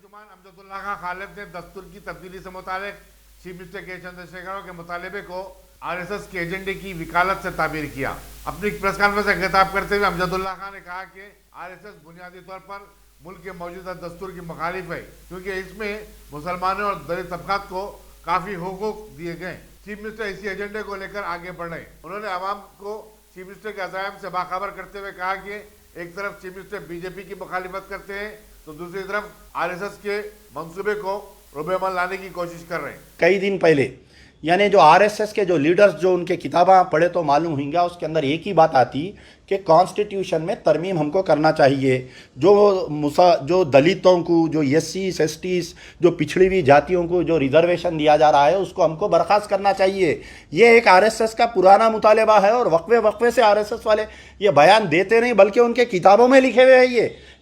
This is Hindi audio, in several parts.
तर्जुमान अमजदुल्ला खान खालिद ने दस्तूर की तब्दीली से मुतालिक चीफ मिनिस्टर के चंद्रशेखर के मुतालबे को आरएसएस के एजेंडे की वकालत से ताबीर किया। अपनी प्रेस कॉन्फ्रेंस से खिताब करते हुए अमजदुल्ला खान ने कहा कि आरएसएस बुनियादी तौर पर मुल्क के मौजूदा दस्तूर की मुखालिफ है, क्योंकि इसमें मुसलमानों और दलित तबकात को काफ़ी हुकूक दिए गए। चीफ मिनिस्टर इसी एजेंडे को लेकर आगे बढ़ रहे। उन्होंने आवाम को चीफ मिनिस्टर के अज़ायम से बाखबर करते हुए कहा कि एक तरफ चीफ मिनिस्टर बीजेपी की मुखालिफत करते हैं तो दूसरी तरफ आरएसएस के मंसूबे को रुबेमल लाने की कोशिश कर रहे हैं। कई दिन पहले यानी जो आरएसएस के जो लीडर्स जो उनके किताबें पढ़े तो मालूम होंगे, उसके अंदर एक ही बात आती कि कॉन्स्टिट्यूशन में तरमीम हमको करना चाहिए। जो दलितों को, जो एससीज एसटीज, जो पिछड़ी हुई जातियों को जो रिजर्वेशन दिया जा रहा है उसको हमको बर्खास्त करना चाहिए। ये एक आरएसएस का पुराना मुतालबा है और वक्फे वक्फे से आरएसएस वाले ये बयान देते नहीं बल्कि उनके किताबों में लिखे हुए हैं।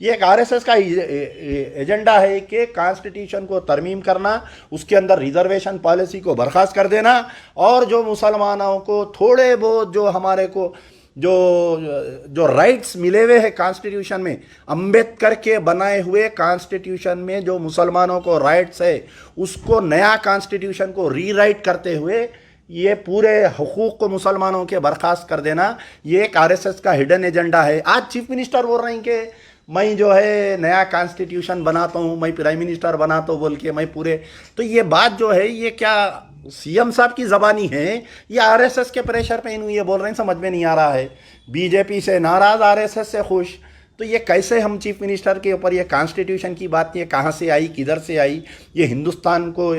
ये एक आरएसएस का एजेंडा है कि कॉन्स्टिट्यूशन को तरमीम करना, उसके अंदर रिजर्वेशन पॉलिसी को बर्खास्त कर देना और जो मुसलमानों को थोड़े बहुत जो हमारे को जो राइट्स मिले हुए हैं कॉन्स्टिट्यूशन में, अंबेडकर के बनाए हुए कॉन्स्टिट्यूशन में जो मुसलमानों को राइट्स है उसको नया कॉन्स्टिट्यूशन को रीराइट करते हुए ये पूरे हुकूक को मुसलमानों के बर्खास्त कर देना, ये एक आरएसएस का हिडन एजेंडा है। आज चीफ मिनिस्टर बोल रहे हैं कि मैं जो है नया कॉन्स्टिट्यूशन बनाता हूँ, मैं प्राइम मिनिस्टर बनाता हूँ बोल के मैं पूरे, तो ये बात जो है ये क्या सीएम साहब की ज़बानी है या आरएसएस के प्रेशर पे इन्हों ये बोल रहे हैं, समझ में नहीं आ रहा है। बीजेपी से नाराज़, आरएसएस से खुश, तो ये कैसे हम चीफ मिनिस्टर के ऊपर ये कॉन्स्टिट्यूशन की बात, ये कहाँ से आई, किधर से आई, ये हिंदुस्तान को,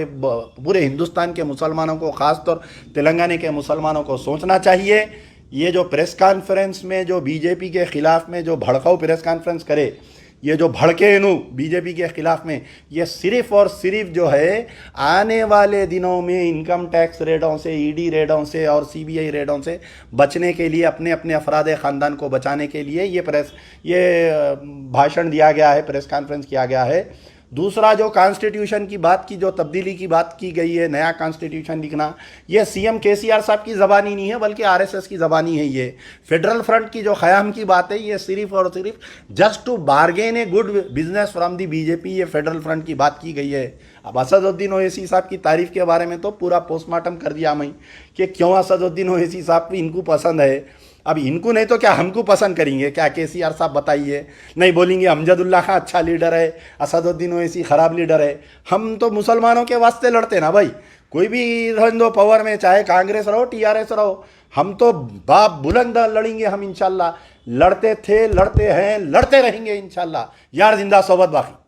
पूरे हिंदुस्तान के मुसलमानों को, ख़ासतौर तेलंगाना के मुसलमानों को सोचना चाहिए। ये जो प्रेस कॉन्फ्रेंस में जो बीजेपी के ख़िलाफ़ में जो भड़काऊ प्रेस कॉन्फ्रेंस करे, ये जो भड़के इनू बीजेपी के ख़िलाफ़ में, ये सिर्फ़ और सिर्फ जो है आने वाले दिनों में इनकम टैक्स रेडों से, ईडी रेडों से और सीबीआई रेडों से बचने के लिए, अपने अपने अफराद ख़ानदान को बचाने के लिए ये भाषण दिया गया है, प्रेस कॉन्फ्रेंस किया गया है। दूसरा जो कॉन्स्टिट्यूशन की बात की, जो तब्दीली की बात की गई है, नया कॉन्स्टिट्यूशन लिखना, ये सीएम केसीआर साहब की ज़बानी नहीं है बल्कि आरएसएस की ज़बानी है। ये फेडरल फ्रंट की जो ख़याम की बात है, ये सिर्फ और सिर्फ just to bargain a good business from the BJP, ये फेडरल फ्रंट की बात की गई है। अब असदुद्दीन ओवैसी साहब की तारीफ़ के बारे में तो पूरा पोस्टमार्टम कर दिया मैं कि क्यों असदुद्दीन ओवैसी साहब इनको पसंद है। अब इनको नहीं तो क्या हमको पसंद करेंगे क्या? केसीआर साहब बताइए। नहीं बोलेंगे अमजदुल्ला खान अच्छा लीडर है, असदुद्दीन ओवैसी ख़राब लीडर है। हम तो मुसलमानों के वास्ते लड़ते ना भाई, कोई भी रहने पावर में, चाहे कांग्रेस रहो टीआरएस रहो, हम तो बाप बुलंद लड़ेंगे। हम इंशाल्लाह लड़ते थे, लड़ते हैं, लड़ते रहेंगे इंशाल्लाह। यार जिंदा सोबत बाकी।